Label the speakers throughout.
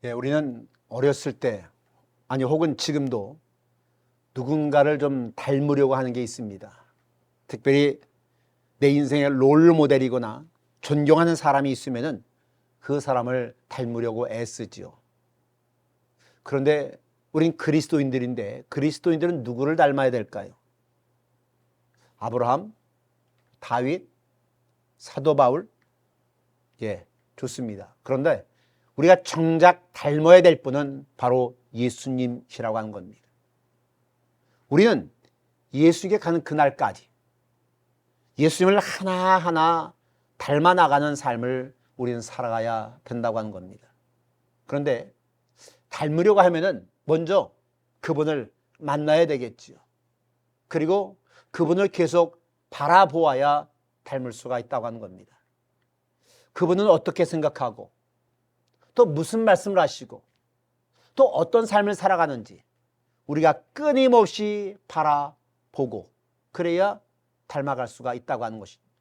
Speaker 1: 우리는 어렸을 때, 아니 혹은 지금도 누군가를 좀 닮으려고 하는 게 있습니다. 특별히 내 인생의 롤 모델이거나 존경하는 사람이 있으면은 그 사람을 닮으려고 애쓰지요. 그런데 우린 그리스도인들인데 그리스도인들은 누구를 닮아야 될까요? 아브라함, 다윗, 사도 바울? 좋습니다. 그런데 우리가 정작 닮아야 될 분은 바로 예수님이시라고 하는 겁니다. 우리는 예수님께 가는 그날까지 예수님을 하나하나 닮아 나가는 삶을 우리는 살아가야 된다고 하는 겁니다. 그런데 닮으려고 하면은 먼저 그분을 만나야 되겠지요. 그리고 그분을 계속 바라보아야 닮을 수가 있다고 하는 겁니다. 그분은 어떻게 생각하고 또 무슨 말씀을 하시고 또 어떤 삶을 살아가는지 우리가 끊임없이 바라보고 그래야 닮아갈 수가 있다고 하는 것입니다.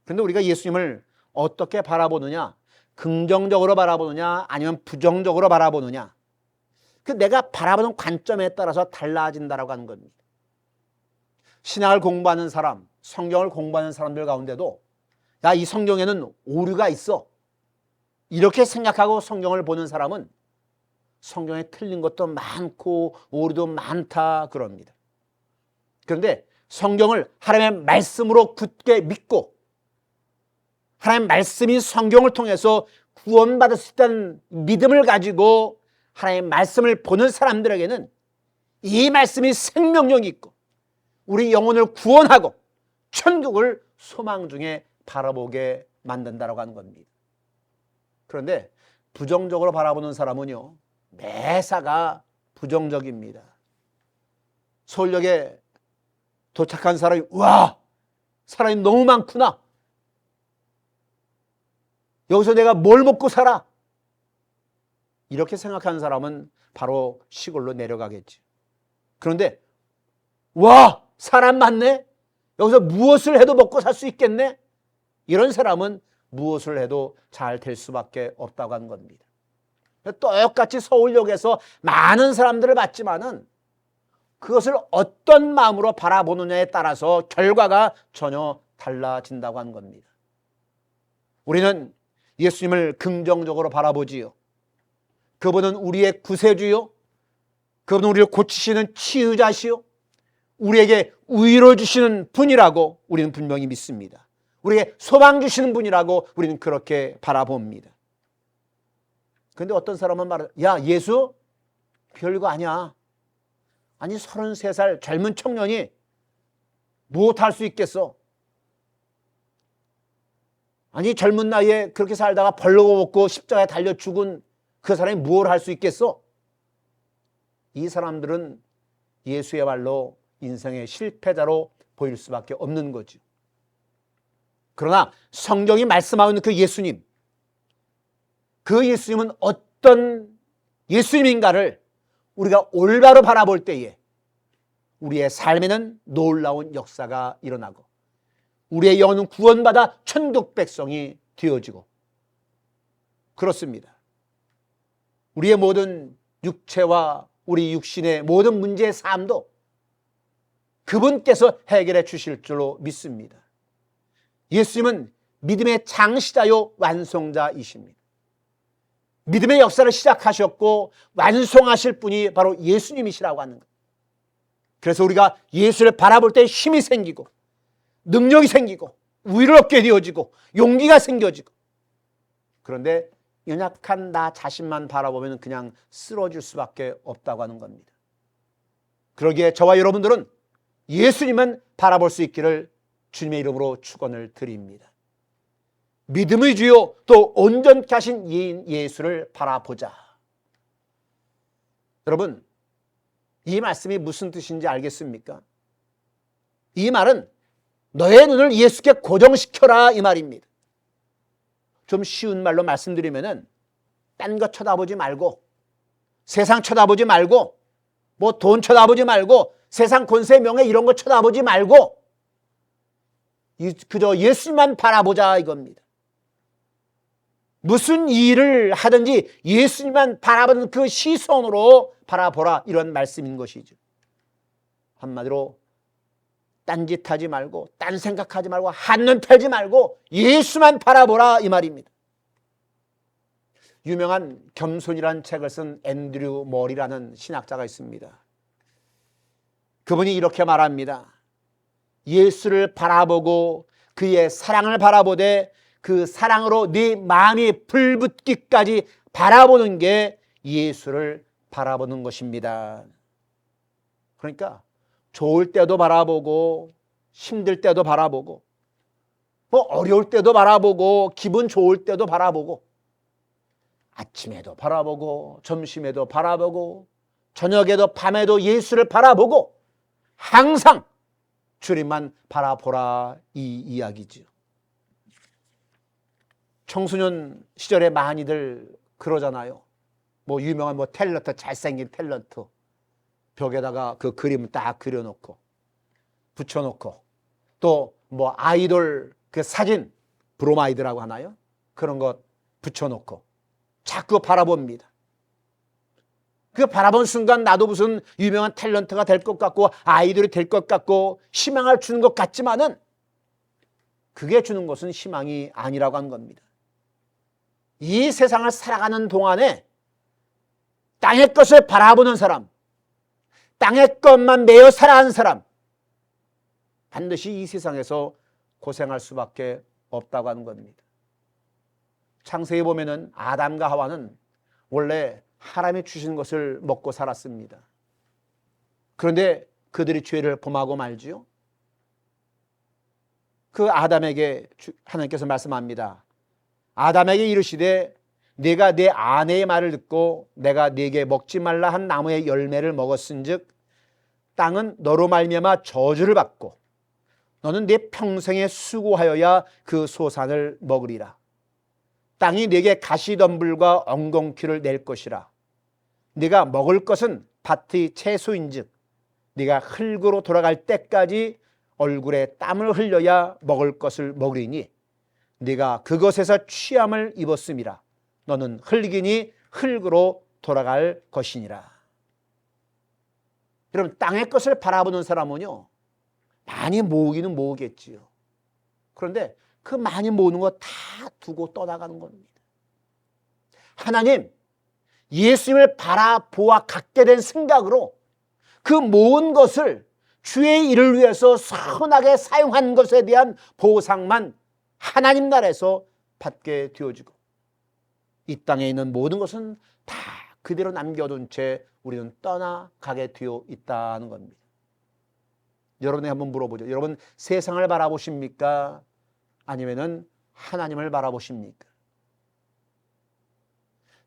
Speaker 1: 그런데 우리가 예수님을 어떻게 바라보느냐, 긍정적으로 바라보느냐 아니면 부정적으로 바라보느냐, 그 내가 바라보는 관점에 따라서 달라진다라고 하는 겁니다. 신학을 공부하는 사람, 성경을 공부하는 사람들 가운데도 야, 이 성경에는 오류가 있어, 이렇게 생각하고 성경을 보는 사람은 성경에 틀린 것도 많고 오류도 많다 그럽니다. 그런데 성경을 하나님의 말씀으로 굳게 믿고 하나님의 말씀인 성경을 통해서 구원받을 수 있다는 믿음을 가지고 하나님의 말씀을 보는 사람들에게는 이 말씀이 생명력이 있고 우리 영혼을 구원하고 천국을 소망 중에 바라보게 만든다라고 하는 겁니다. 그런데 부정적으로 바라보는 사람은요, 매사가 부정적입니다. 서울역에 도착한 사람이 와, 사람이 너무 많구나, 여기서 내가 뭘 먹고 살아, 이렇게 생각하는 사람은 바로 시골로 내려가겠지. 그런데 와, 사람 많네, 여기서 무엇을 해도 먹고 살 수 있겠네, 이런 사람은 무엇을 해도 잘 될 수밖에 없다고 하는 겁니다. 똑같이 서울역에서 많은 사람들을 봤지만은 그것을 어떤 마음으로 바라보느냐에 따라서 결과가 전혀 달라진다고 하는 겁니다. 우리는 예수님을 긍정적으로 바라보지요. 그분은 우리의 구세주요, 그분은 우리를 고치시는 치유자시요, 우리에게 위로를 주시는 분이라고 우리는 분명히 믿습니다. 우리에게 소망 주시는 분이라고 우리는 그렇게 바라봅니다. 그런데 어떤 사람은 말해요. 야, 예수 별거 아니야. 아니 33살 젊은 청년이 무엇할 수 있겠어? 아니 젊은 나이에 그렇게 살다가 벌거벗고 십자가에 달려 죽은 그 사람이 무엇을 할 수 있겠어? 이 사람들은 예수야말로 인생의 실패자로 보일 수밖에 없는 거죠. 그러나 성경이 말씀하고 있는 그 예수님, 그 예수님은 어떤 예수님인가를 우리가 올바로 바라볼 때에 우리의 삶에는 놀라운 역사가 일어나고 우리의 영혼은 구원받아 천국 백성이 되어지고 그렇습니다. 우리의 모든 육체와 우리 육신의 모든 문제의 삶도 그분께서 해결해 주실 줄로 믿습니다. 예수님은 믿음의 창시자요 완성자이십니다. 믿음의 역사를 시작하셨고 완성하실 분이 바로 예수님이시라고 하는 것. 그래서 우리가 예수를 바라볼 때 힘이 생기고 능력이 생기고 위를 얻게 되어지고 용기가 생겨지고, 그런데 연약한 나 자신만 바라보면 그냥 쓰러질 수밖에 없다고 하는 겁니다. 그러기에 저와 여러분들은 예수님만 바라볼 수 있기를 주님의 이름으로 축원을 드립니다. 믿음의 주요 또 온전케 하신 예수를 바라보자. 여러분, 이 말씀이 무슨 뜻인지 알겠습니까? 이 말은 너의 눈을 예수께 고정시켜라 이 말입니다. 좀 쉬운 말로 말씀드리면은 딴 거 쳐다보지 말고, 세상 쳐다보지 말고, 뭐 돈 쳐다보지 말고, 세상 권세 명예 이런 거 쳐다보지 말고 그저 예수님만 바라보자 이겁니다. 무슨 일을 하든지 예수님만 바라보는 그 시선으로 바라보라, 이런 말씀인 것이죠. 한마디로 딴짓하지 말고 딴 생각하지 말고 한눈 팔지 말고 예수만 바라보라, 이 말입니다. 유명한 겸손이라는 책을 쓴 앤드류 머리라는 신학자가 있습니다. 그분이 이렇게 말합니다. 예수를 바라보고 그의 사랑을 바라보되 그 사랑으로 네 마음이 불붙기까지 바라보는 게 예수를 바라보는 것입니다. 그러니까 좋을 때도 바라보고 힘들 때도 바라보고 뭐 어려울 때도 바라보고 기분 좋을 때도 바라보고 아침에도 바라보고 점심에도 바라보고 저녁에도 밤에도 예수를 바라보고 항상 주님만 바라보라, 이 이야기죠. 청소년 시절에 많이들 그러잖아요. 뭐 유명한 뭐 탤런트, 잘생긴 탤런트 벽에다가 그 그림을 딱 그려놓고 붙여놓고 또 뭐 아이돌 그 사진 브로마이드라고 하나요? 그런 것 붙여놓고 자꾸 바라봅니다. 그 바라본 순간 나도 무슨 유명한 탤런트가 될 것 같고 아이돌이 될 것 같고 희망을 주는 것 같지만은 그게 주는 것은 희망이 아니라고 하는 겁니다. 이 세상을 살아가는 동안에 땅의 것을 바라보는 사람, 땅의 것만 매여 살아가는 사람, 반드시 이 세상에서 고생할 수밖에 없다고 하는 겁니다. 창세기에 보면은 아담과 하와는 원래 하나님이 주신 것을 먹고 살았습니다. 그런데 그들이 죄를 범하고 말지요. 그 아담에게 하나님께서 말씀합니다. 아담에게 이르시되 네가 내 아내의 말을 듣고 내가 네게 먹지 말라 한 나무의 열매를 먹었은즉 땅은 너로 말미암아 저주를 받고 너는 네 평생에 수고하여야 그 소산을 먹으리라. 땅이 네게 가시덤불과 엉겅퀴를 낼 것이라. 네가 먹을 것은 밭의 채소인즉 네가 흙으로 돌아갈 때까지 얼굴에 땀을 흘려야 먹을 것을 먹으리니 네가 그것에서 취함을 입었음이라. 너는 흙이니 흙으로 돌아갈 것이니라. 여러분, 땅의 것을 바라보는 사람은요 많이 모으기는 모으겠지요. 그런데 그 많이 모으는 거 다 두고 떠나가는 겁니다. 하나님, 예수님을 바라보아 갖게 된 생각으로 그 모은 것을 주의 일을 위해서 선하게 사용한 것에 대한 보상만 하나님 나라에서 받게 되어지고 이 땅에 있는 모든 것은 다 그대로 남겨둔 채 우리는 떠나가게 되어 있다는 겁니다. 여러분에게 한번 물어보죠. 여러분 세상을 바라보십니까? 아니면은 하나님을 바라보십니까?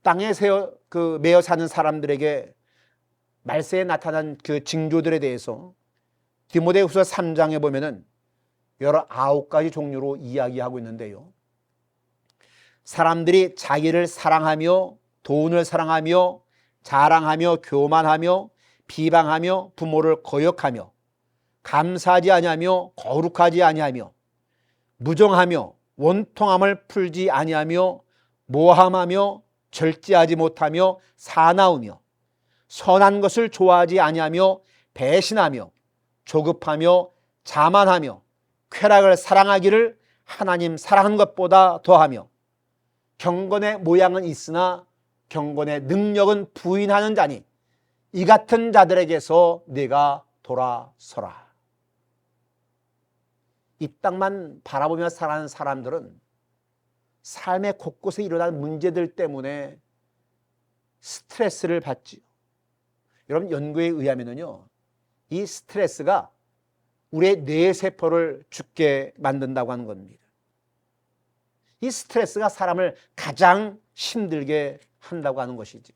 Speaker 1: 땅에 매여 사는 사람들에게 말세에 나타난 그 징조들에 대해서 디모데후서 3장에 보면은 여러 9가지 종류로 이야기하고 있는데요. 사람들이 자기를 사랑하며 돈을 사랑하며 자랑하며 교만하며 비방하며 부모를 거역하며 감사하지 아니하며 거룩하지 아니하며 무정하며 원통함을 풀지 아니하며 모함하며 절제하지 못하며 사나우며 선한 것을 좋아하지 아니하며 배신하며 조급하며 자만하며 쾌락을 사랑하기를 하나님 사랑한 것보다 더하며 경건의 모양은 있으나 경건의 능력은 부인하는 자니 이 같은 자들에게서 네가 돌아서라. 이 땅만 바라보며 살아가는 사람들은 삶의 곳곳에 일어나는 문제들 때문에 스트레스를 받지요. 여러분, 연구에 의하면요, 이 스트레스가 우리의 뇌세포를 죽게 만든다고 하는 겁니다. 이 스트레스가 사람을 가장 힘들게 한다고 하는 것이지.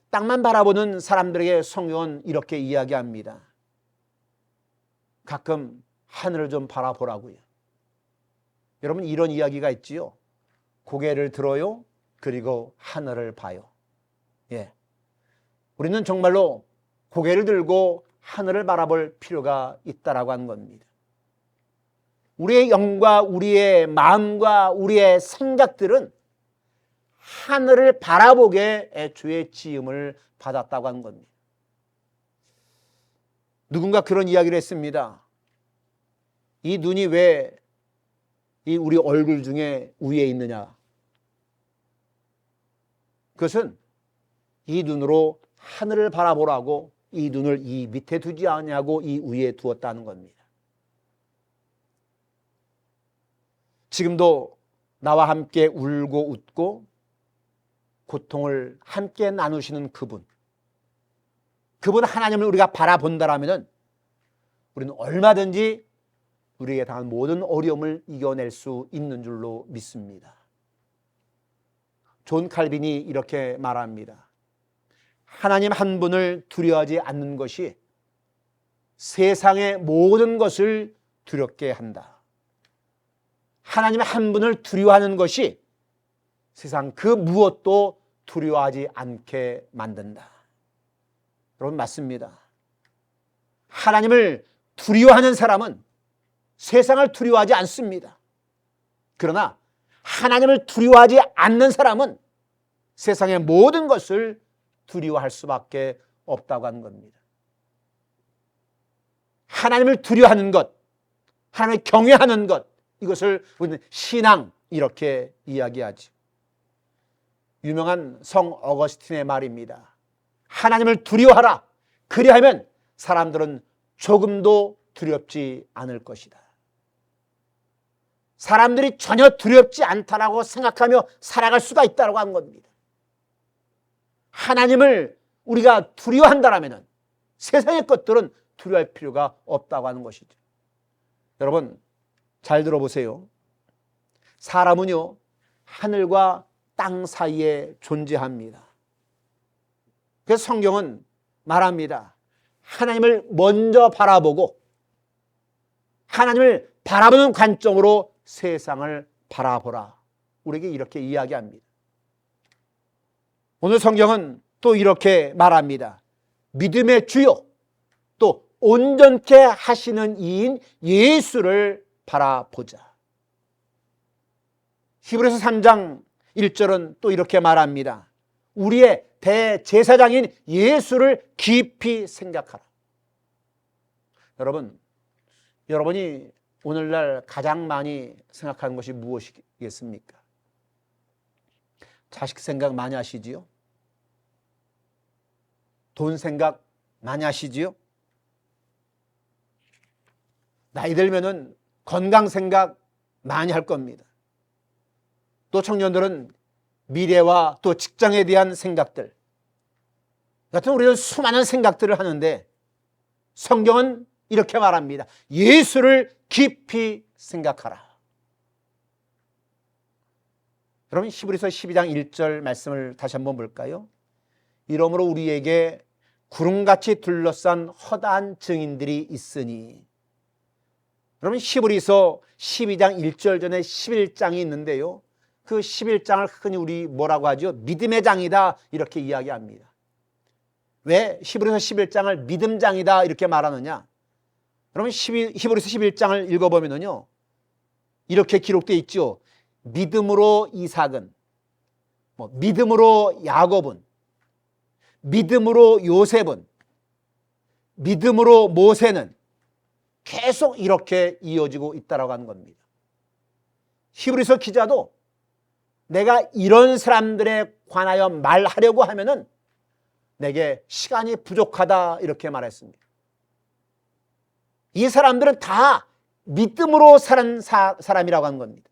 Speaker 1: 땅만 바라보는 사람들에게 성경은 이렇게 이야기합니다. 가끔 하늘을 좀 바라보라고요. 여러분, 이런 이야기가 있지요. 고개를 들어요. 그리고 하늘을 봐요. 예. 우리는 정말로 고개를 들고 하늘을 바라볼 필요가 있다라고 하는 겁니다. 우리의 영과 우리의 마음과 우리의 생각들은 하늘을 바라보게 애초에 지음을 받았다고 하는 겁니다. 누군가 그런 이야기를 했습니다. 이 눈이 왜 이 우리 얼굴 중에 위에 있느냐? 그것은 이 눈으로 하늘을 바라보라고 이 눈을 이 밑에 두지 않냐고 이 위에 두었다는 겁니다. 지금도 나와 함께 울고 웃고 고통을 함께 나누시는 그분 하나님을 우리가 바라본다라면 우리는 얼마든지 우리에게 당한 모든 어려움을 이겨낼 수 있는 줄로 믿습니다. 존 칼빈이 이렇게 말합니다. 하나님 한 분을 두려워하지 않는 것이 세상의 모든 것을 두렵게 한다. 하나님 한 분을 두려워하는 것이 세상 그 무엇도 두려워하지 않게 만든다. 여러분, 맞습니다. 하나님을 두려워하는 사람은 세상을 두려워하지 않습니다. 그러나 하나님을 두려워하지 않는 사람은 세상의 모든 것을 두려워할 수밖에 없다고 하는 겁니다. 하나님을 두려워하는 것, 하나님을 경외하는 것, 이것을 우리는 신앙 이렇게 이야기하죠. 유명한 성 어거스틴의 말입니다. 하나님을 두려워하라. 그리하면 사람들은 조금도 두렵지 않을 것이다. 사람들이 전혀 두렵지 않다라고 생각하며 살아갈 수가 있다고 하는 겁니다. 하나님을 우리가 두려워한다라면 세상의 것들은 두려워할 필요가 없다고 하는 것이죠. 여러분, 잘 들어보세요. 사람은요, 하늘과 땅 사이에 존재합니다. 그래서 성경은 말합니다. 하나님을 먼저 바라보고 하나님을 바라보는 관점으로 세상을 바라보라. 우리에게 이렇게 이야기합니다. 오늘 성경은 또 이렇게 말합니다. 믿음의 주요 또 온전케 하시는 이인 예수를 바라보자. 히브리서 3장 1절은 또 이렇게 말합니다. 우리의 대제사장인 예수를 깊이 생각하라. 여러분이 오늘날 가장 많이 생각하는 것이 무엇이겠습니까? 자식 생각 많이 하시지요? 돈 생각 많이 하시지요? 나이 들면은 건강 생각 많이 할 겁니다. 또 청년들은 미래와 또 직장에 대한 생각들 같은 우리는 수많은 생각들을 하는데 성경은 이렇게 말합니다. 예수를 깊이 생각하라. 여러분, 히브리서 12장 1절 말씀을 다시 한번 볼까요? 이러므로 우리에게 구름같이 둘러싼 허다한 증인들이 있으니. 여러분, 히브리서 12장 1절 전에 11장이 있는데요, 그 11장을 흔히 우리 뭐라고 하죠? 믿음의 장이다 이렇게 이야기합니다. 왜 히브리서 11장을 믿음장이다 이렇게 말하느냐? 여러분, 히브리서 11장을 읽어보면요, 이렇게 기록되어 있죠. 믿음으로 이삭은, 믿음으로 야곱은, 믿음으로 요셉은, 믿음으로 모세는, 계속 이렇게 이어지고 있다라고 하는 겁니다. 히브리서 기자도 내가 이런 사람들에 관하여 말하려고 하면은 내게 시간이 부족하다 이렇게 말했습니다. 이 사람들은 다 믿음으로 사는 사람이라고 하는 겁니다.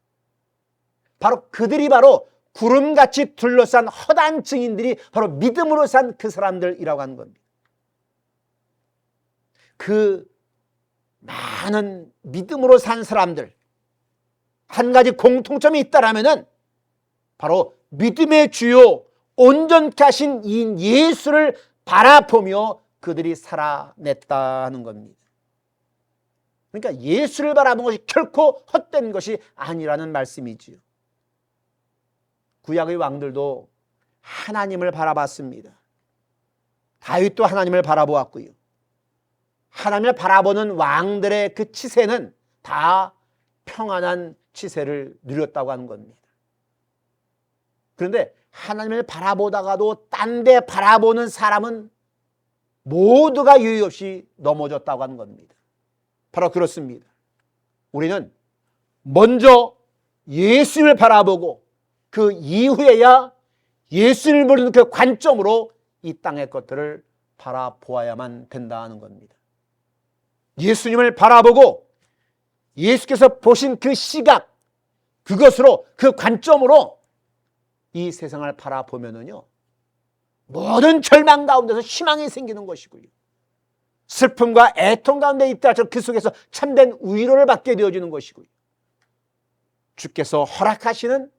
Speaker 1: 바로 그들이 바로 구름같이 둘러싼 허다한 증인들이 바로 믿음으로 산 그 사람들이라고 하는 겁니다. 그 많은 믿음으로 산 사람들, 한 가지 공통점이 있다라면은 바로 믿음의 주요 온전케 하신 이 예수를 바라보며 그들이 살아냈다는 겁니다. 그러니까 예수를 바라본 것이 결코 헛된 것이 아니라는 말씀이지요. 구약의 왕들도 하나님을 바라봤습니다. 다윗도 하나님을 바라보았고요. 하나님을 바라보는 왕들의 그 치세는 다 평안한 치세를 누렸다고 하는 겁니다. 그런데 하나님을 바라보다가도 딴 데 바라보는 사람은 모두가 유의 없이 넘어졌다고 하는 겁니다. 바로 그렇습니다. 우리는 먼저 예수님을 바라보고 그 이후에야 예수님을 보는 그 관점으로 이 땅의 것들을 바라보아야만 된다는 겁니다. 예수님을 바라보고 예수께서 보신 그 시각, 그것으로, 그 관점으로 이 세상을 바라보면은요, 모든 절망 가운데서 희망이 생기는 것이고요, 슬픔과 애통 가운데 있다가 그 속에서 참된 위로를 받게 되어지는 것이고요, 주께서 허락하시는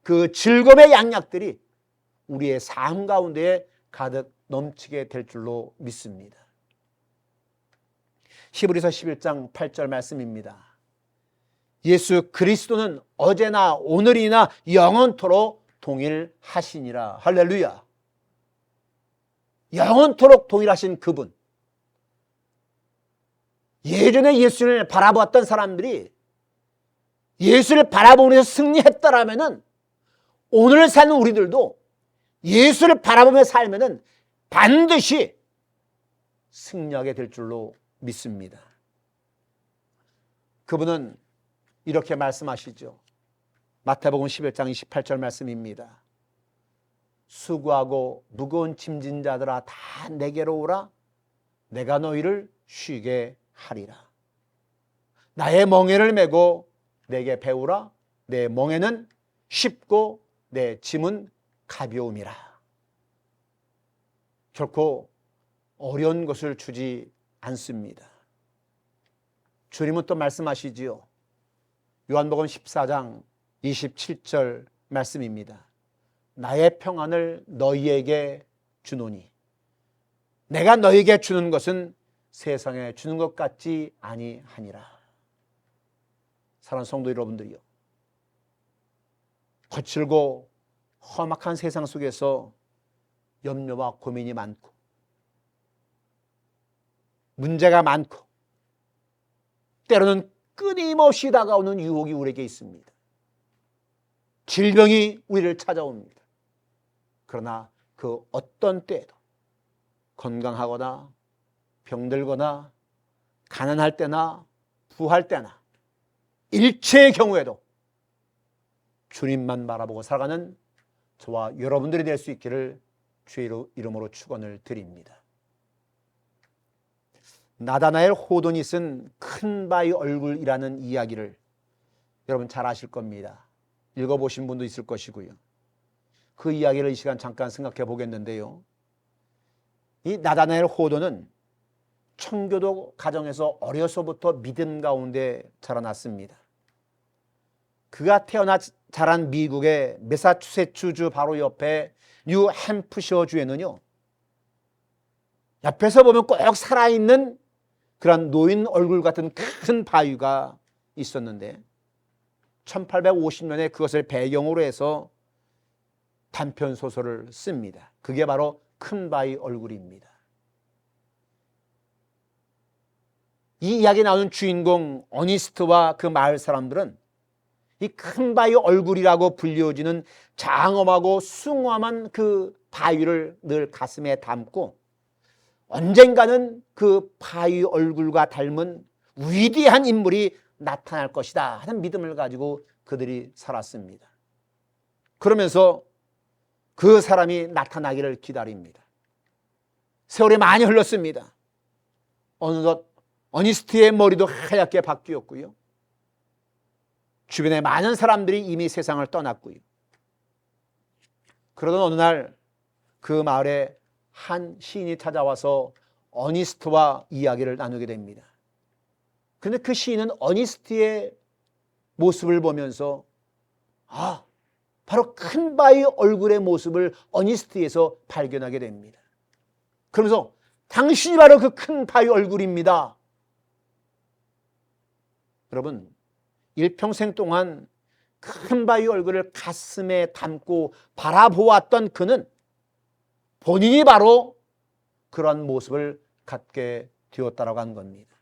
Speaker 1: 그 즐거움의 양약들이 우리의 삶 가운데에 가득 넘치게 될 줄로 믿습니다. 히브리서 11장 8절 말씀입니다. 예수 그리스도는 어제나 오늘이나 영원토록 동일하시니라. 할렐루야. 영원토록 동일하신 그분. 예전에 예수를 바라보았던 사람들이 예수를 바라보면서 승리했더라면은 오늘 사는 우리들도 예수를 바라보며 살면은 반드시 승리하게 될 줄로 믿습니다. 그분은 이렇게 말씀하시죠. 마태복음 11장 28절 말씀입니다. 수고하고 무거운 짐진 자들아 다 내게로 오라. 내가 너희를 쉬게 하리라. 나의 멍에를 메고 내게 배우라. 내 멍에는 쉽고 내 짐은 가벼움이라. 결코 어려운 것을 주지 않습니다. 주님은 또 말씀하시지요. 요한복음 14장 27절 말씀입니다. 나의 평안을 너희에게 주노니 내가 너희에게 주는 것은 세상에 주는 것 같지 아니하니라. 사랑하는 성도 여러분들이요, 거칠고 험악한 세상 속에서 염려와 고민이 많고 문제가 많고 때로는 끊임없이 다가오는 유혹이 우리에게 있습니다. 질병이 우리를 찾아옵니다. 그러나 그 어떤 때에도 건강하거나 병들거나 가난할 때나 부할 때나 일체의 경우에도 주님만 바라보고 살아가는 저와 여러분들이 될 수 있기를 주의 이름으로 축원을 드립니다. 나다나엘 호돈이 쓴 큰 바위 얼굴이라는 이야기를 여러분 잘 아실 겁니다. 읽어보신 분도 있을 것이고요. 그 이야기를 이 시간 잠깐 생각해 보겠는데요. 이 나다나엘 호돈은 청교도 가정에서 어려서부터 믿음 가운데 자라났습니다. 그가 태어나 자란 미국의 매사추세츠주 바로 옆에 뉴햄프셔주에는요, 옆에서 보면 꼭 살아있는 그런 노인 얼굴 같은 큰 바위가 있었는데 1850년에 그것을 배경으로 해서 단편 소설을 씁니다. 그게 바로 큰 바위 얼굴입니다. 이 이야기에 나오는 주인공 어니스트와 그 마을 사람들은 이 큰 바위 얼굴이라고 불려지는 장엄하고 숭엄한 그 바위를 늘 가슴에 담고 언젠가는 그 바위 얼굴과 닮은 위대한 인물이 나타날 것이다 하는 믿음을 가지고 그들이 살았습니다. 그러면서 그 사람이 나타나기를 기다립니다. 세월이 많이 흘렀습니다. 어느덧 어니스트의 머리도 하얗게 바뀌었고요. 주변에 많은 사람들이 이미 세상을 떠났고요. 그러던 어느 날 그 마을에 한 시인이 찾아와서 어니스트와 이야기를 나누게 됩니다. 그런데 그 시인은 어니스트의 모습을 보면서 바로 큰 바위 얼굴의 모습을 어니스트에서 발견하게 됩니다. 그러면서 당신이 바로 그 큰 바위 얼굴입니다. 여러분, 일평생 동안 큰 바위 얼굴을 가슴에 담고 바라보았던 그는 본인이 바로 그러한 모습을 갖게 되었다라고 하는 겁니다.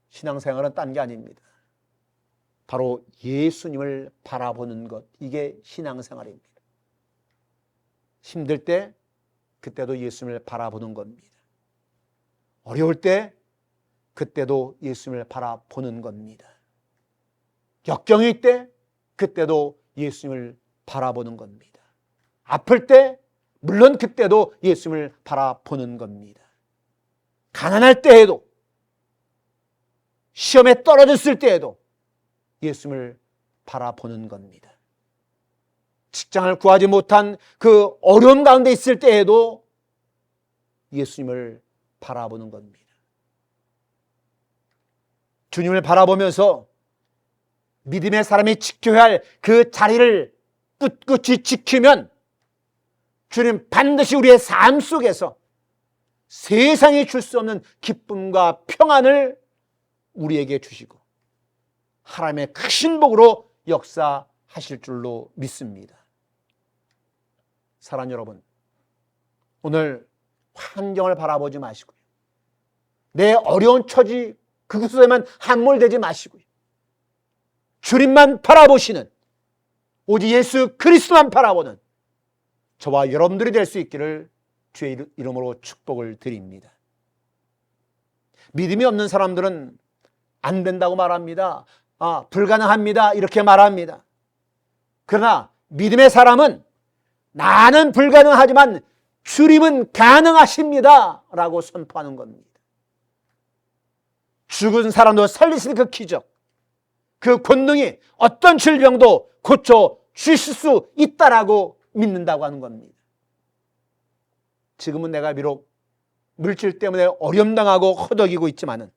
Speaker 1: 신앙생활은 딴 게 아닙니다. 바로 예수님을 바라보는 것, 이게 신앙생활입니다. 힘들 때 그때도 예수님을 바라보는 겁니다. 어려울 때 그때도 예수님을 바라보는 겁니다. 역경일 때 그때도 예수님을 바라보는 겁니다. 아플 때 물론 그때도 예수님을 바라보는 겁니다. 가난할 때에도, 시험에 떨어졌을 때에도 예수님을 바라보는 겁니다. 직장을 구하지 못한 그 어려운 가운데 있을 때에도 예수님을 바라보는 겁니다. 주님을 바라보면서 믿음의 사람이 지켜야 할 그 자리를 꿋꿋이 지키면 주님 반드시 우리의 삶 속에서 세상이 줄 수 없는 기쁨과 평안을 우리에게 주시고 하나님의 크신 복으로 역사하실 줄로 믿습니다. 사랑하는 여러분, 오늘 환경을 바라보지 마시고요, 내 어려운 처지 그곳에만 함몰되지 마시고요, 주님만 바라보시는, 오직 예수 그리스도만 바라보는 저와 여러분들이 될 수 있기를 주의 이름으로 축복을 드립니다. 믿음이 없는 사람들은 안 된다고 말합니다. 불가능합니다, 이렇게 말합니다. 그러나 믿음의 사람은 나는 불가능하지만 주님은 가능하십니다 라고 선포하는 겁니다. 죽은 사람도 살리시는 그 기적, 그 권능이 어떤 질병도 고쳐 주실 수 있다라고 믿는다고 하는 겁니다. 지금은 내가 비록 물질 때문에 어려움당하고 허덕이고 있지만은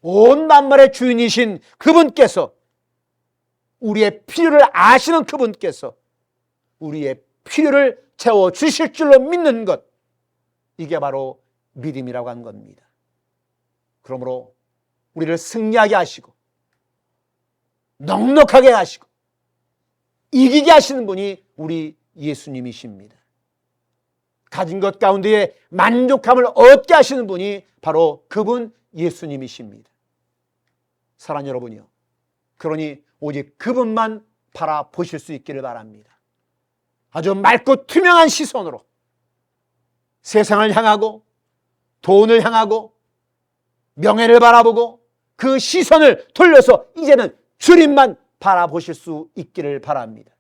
Speaker 1: 온 만물의 주인이신 그분께서, 우리의 필요를 아시는 그분께서 우리의 필요를 채워주실 줄로 믿는 것, 이게 바로 믿음이라고 하는 겁니다. 그러므로 우리를 승리하게 하시고 넉넉하게 하시고 이기게 하시는 분이 우리 예수님이십니다. 가진 것 가운데에 만족함을 얻게 하시는 분이 바로 그분 예수님이십니다. 사랑하는 여러분이요, 그러니 오직 그분만 바라보실 수 있기를 바랍니다. 아주 맑고 투명한 시선으로 세상을 향하고 돈을 향하고 명예를 바라보고 그 시선을 돌려서 이제는 주님만 바라보실 수 있기를 바랍니다.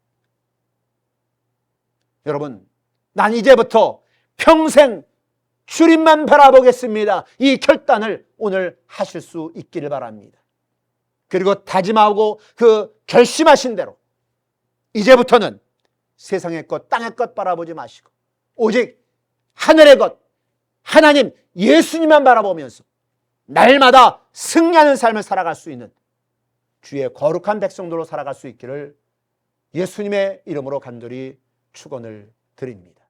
Speaker 1: 여러분, 난 이제부터 평생 주님만 바라보겠습니다, 이 결단을 오늘 하실 수 있기를 바랍니다. 그리고 다짐하고 그 결심하신 대로 이제부터는 세상의 것, 땅의 것 바라보지 마시고 오직 하늘의 것, 하나님 예수님만 바라보면서 날마다 승리하는 삶을 살아갈 수 있는 주의 거룩한 백성들로 살아갈 수 있기를 예수님의 이름으로 간절히 축원을 드립니다.